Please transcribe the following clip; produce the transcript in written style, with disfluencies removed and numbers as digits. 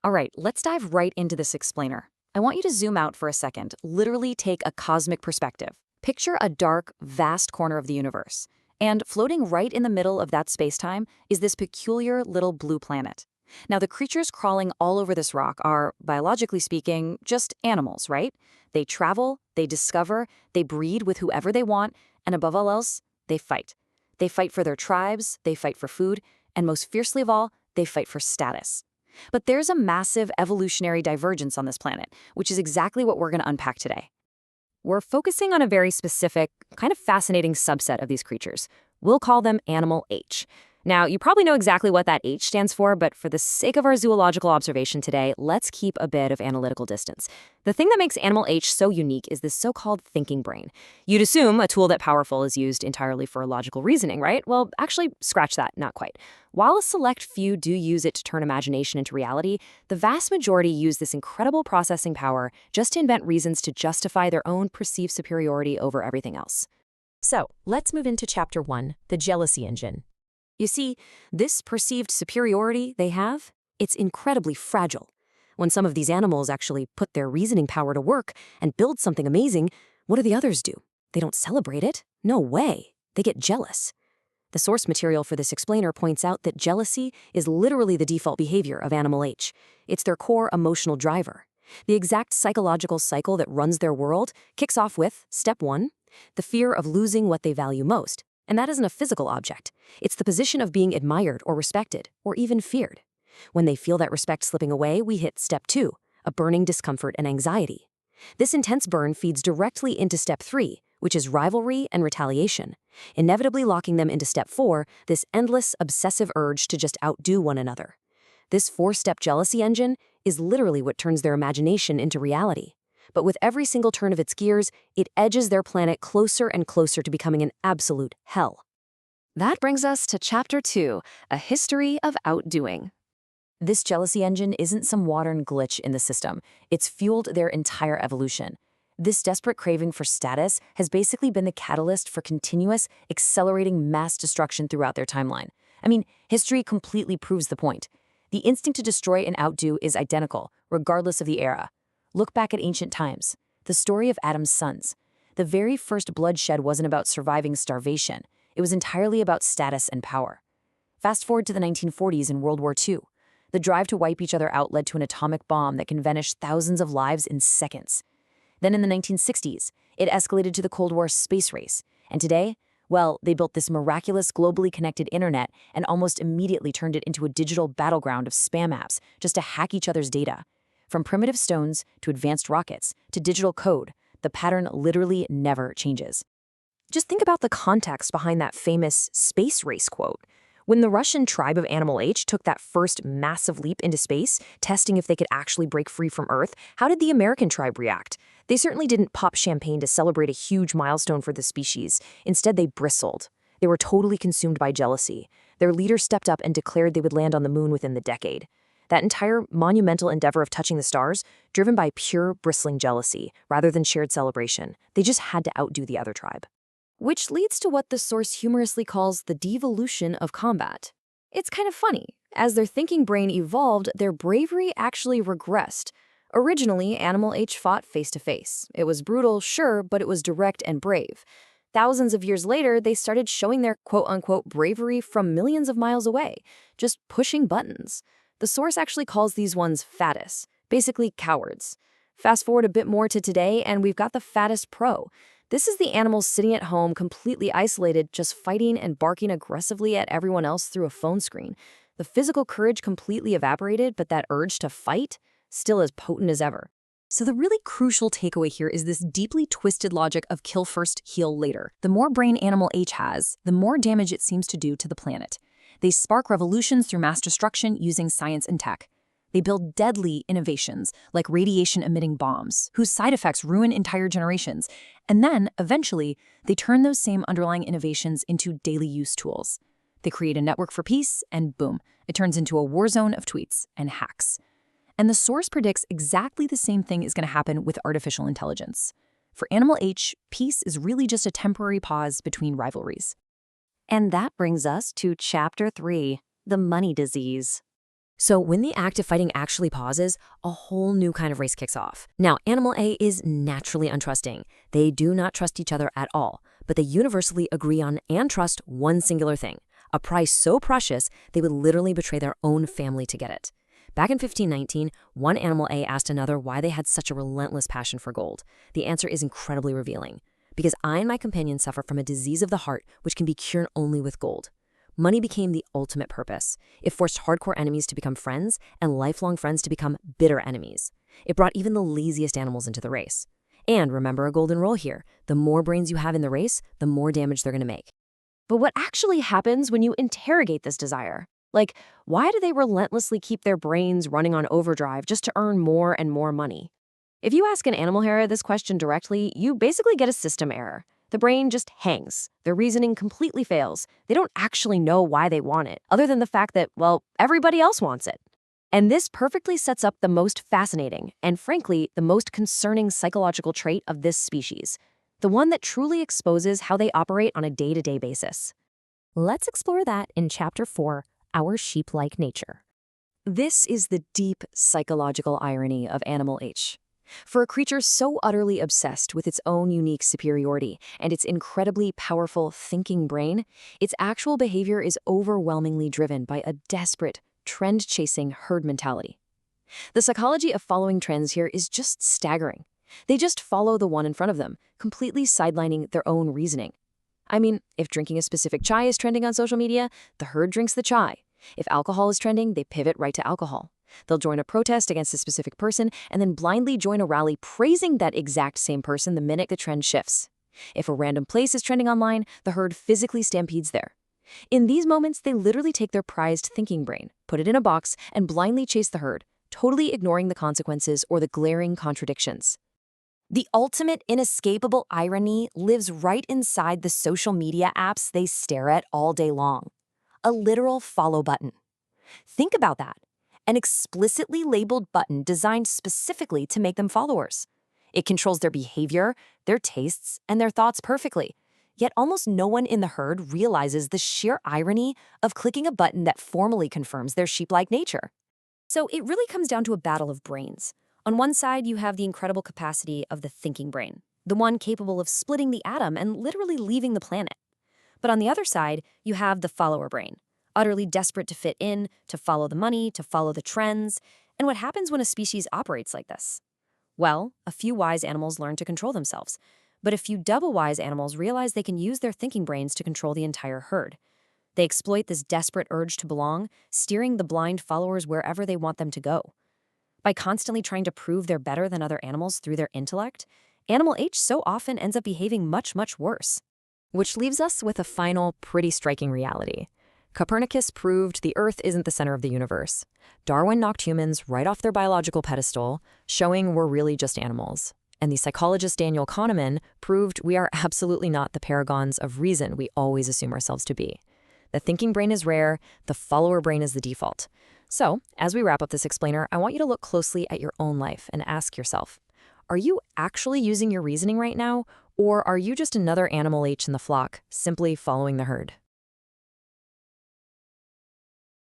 All right, let's dive right into this explainer. I want you to zoom out for a second, literally take a cosmic perspective. Picture a dark, vast corner of the universe. And floating right in the middle of that spacetime is this peculiar little blue planet. Now, the creatures crawling all over this rock are, biologically speaking, just animals, right? They travel, they discover, they breed with whoever they want, and above all else, they fight. They fight for their tribes, they fight for food, and most fiercely of all, they fight for status. But there's a massive evolutionary divergence on this planet, which is exactly what we're going to unpack today. We're focusing on a very specific, kind of fascinating subset of these creatures. We'll call them Animal H. Now, you probably know exactly what that H stands for, but for the sake of our zoological observation today, let's keep a bit of analytical distance. The thing that makes Animal H so unique is this so-called thinking brain. You'd assume a tool that powerful is used entirely for logical reasoning, right? Well, actually, scratch that, not quite. While a select few do use it to turn imagination into reality, the vast majority use this incredible processing power just to invent reasons to justify their own perceived superiority over everything else. So, let's move into Chapter 1, the jealousy engine. You see, this perceived superiority they have, it's incredibly fragile. When some of these animals actually put their reasoning power to work and build something amazing, what do the others do? They don't celebrate it. No way. They get jealous. The source material for this explainer points out that jealousy is literally the default behavior of Animal H. It's their core emotional driver. The exact psychological cycle that runs their world kicks off with, step 1, the fear of losing what they value most. And that isn't a physical object. It's the position of being admired or respected, or even feared. When they feel that respect slipping away, we hit step 2, a burning discomfort and anxiety. This intense burn feeds directly into step 3, which is rivalry and retaliation, inevitably locking them into step 4, this endless, obsessive urge to just outdo one another. This 4-step jealousy engine is literally what turns their imagination into reality. But with every single turn of its gears, it edges their planet closer and closer to becoming an absolute hell. That brings us to Chapter 2, A History of Outdoing. This jealousy engine isn't some modern glitch in the system. It's fueled their entire evolution. This desperate craving for status has basically been the catalyst for continuous, accelerating mass destruction throughout their timeline. I mean, history completely proves the point. The instinct to destroy and outdo is identical, regardless of the era. Look back at ancient times. The story of Adam's sons. The very first bloodshed wasn't about surviving starvation. It was entirely about status and power. Fast forward to the 1940s and World War II. The drive to wipe each other out led to an atomic bomb that can vanish thousands of lives in seconds. Then in the 1960s, it escalated to the Cold War space race. And today, well, they built this miraculous globally connected internet and almost immediately turned it into a digital battleground of spam apps just to hack each other's data. From primitive stones to advanced rockets to digital code, the pattern literally never changes. Just think about the context behind that famous space race quote. When the Russian tribe of Animal H took that first massive leap into space, testing if they could actually break free from Earth, how did the American tribe react? They certainly didn't pop champagne to celebrate a huge milestone for the species. Instead, they bristled. They were totally consumed by jealousy. Their leader stepped up and declared they would land on the moon within the decade. That entire monumental endeavor of touching the stars, driven by pure, bristling jealousy, rather than shared celebration. They just had to outdo the other tribe. Which leads to what the source humorously calls the devolution of combat. It's kind of funny. As their thinking brain evolved, their bravery actually regressed. Originally, Animal H fought face-to-face. It was brutal, sure, but it was direct and brave. Thousands of years later, they started showing their quote-unquote bravery from millions of miles away, just pushing buttons. The source actually calls these ones fatus, basically cowards. Fast forward a bit more to today, and we've got the fattest pro. This is the animal sitting at home, completely isolated, just fighting and barking aggressively at everyone else through a phone screen. The physical courage completely evaporated, but that urge to fight, still as potent as ever. So the really crucial takeaway here is this deeply twisted logic of kill first, heal later. The more brain Animal H has, the more damage it seems to do to the planet. They spark revolutions through mass destruction using science and tech. They build deadly innovations like radiation-emitting bombs, whose side effects ruin entire generations. And then, eventually, they turn those same underlying innovations into daily use tools. They create a network for peace, and boom, it turns into a war zone of tweets and hacks. And the source predicts exactly the same thing is going to happen with artificial intelligence. For Animal H, peace is really just a temporary pause between rivalries. And that brings us to Chapter 3, the money disease. So when the act of fighting actually pauses, a whole new kind of race kicks off. Now, Animal A is naturally untrusting. They do not trust each other at all, but they universally agree on and trust one singular thing, a prize so precious they would literally betray their own family to get it. Back in 1519, one Animal A asked another why they had such a relentless passion for gold. The answer is incredibly revealing. Because I and my companion suffer from a disease of the heart which can be cured only with gold. Money became the ultimate purpose. It forced hardcore enemies to become friends and lifelong friends to become bitter enemies. It brought even the laziest animals into the race. And remember a golden rule here. The more brains you have in the race, the more damage they're going to make. But what actually happens when you interrogate this desire? Like, why do they relentlessly keep their brains running on overdrive just to earn more and more money? If you ask an animal hera this question directly, you basically get a system error. The brain just hangs. Their reasoning completely fails. They don't actually know why they want it, other than the fact that, well, everybody else wants it. And this perfectly sets up the most fascinating and, frankly, the most concerning psychological trait of this species, the one that truly exposes how they operate on a day-to-day basis. Let's explore that in Chapter 4, Our Sheep-like Nature. This is the deep psychological irony of Animal H. For a creature so utterly obsessed with its own unique superiority and its incredibly powerful thinking brain, its actual behavior is overwhelmingly driven by a desperate, trend-chasing herd mentality. The psychology of following trends here is just staggering. They just follow the one in front of them, completely sidelining their own reasoning. I mean, if drinking a specific chai is trending on social media, the herd drinks the chai. If alcohol is trending, they pivot right to alcohol. They'll join a protest against a specific person and then blindly join a rally praising that exact same person the minute the trend shifts. If a random place is trending online, the herd physically stampedes there. In these moments, they literally take their prized thinking brain, put it in a box, and blindly chase the herd, totally ignoring the consequences or the glaring contradictions. The ultimate inescapable irony lives right inside the social media apps they stare at all day long. A literal follow button. Think about that. An explicitly labeled button designed specifically to make them followers. It controls their behavior, their tastes, and their thoughts perfectly. Yet almost no one in the herd realizes the sheer irony of clicking a button that formally confirms their sheep-like nature. So it really comes down to a battle of brains. On one side, you have the incredible capacity of the thinking brain, the one capable of splitting the atom and literally leaving the planet. But on the other side, you have the follower brain, utterly desperate to fit in, to follow the money, to follow the trends. And what happens when a species operates like this? Well, a few wise animals learn to control themselves, but a few double-wise animals realize they can use their thinking brains to control the entire herd. They exploit this desperate urge to belong, steering the blind followers wherever they want them to go. By constantly trying to prove they're better than other animals through their intellect, Animal H so often ends up behaving much, much worse. Which leaves us with a final, pretty striking reality. Copernicus proved the Earth isn't the center of the universe. Darwin knocked humans right off their biological pedestal, showing we're really just animals. And the psychologist Daniel Kahneman proved we are absolutely not the paragons of reason we always assume ourselves to be. The thinking brain is rare, the follower brain is the default. So, as we wrap up this explainer, I want you to look closely at your own life and ask yourself, are you actually using your reasoning right now, or are you just another Animal H in the flock, simply following the herd?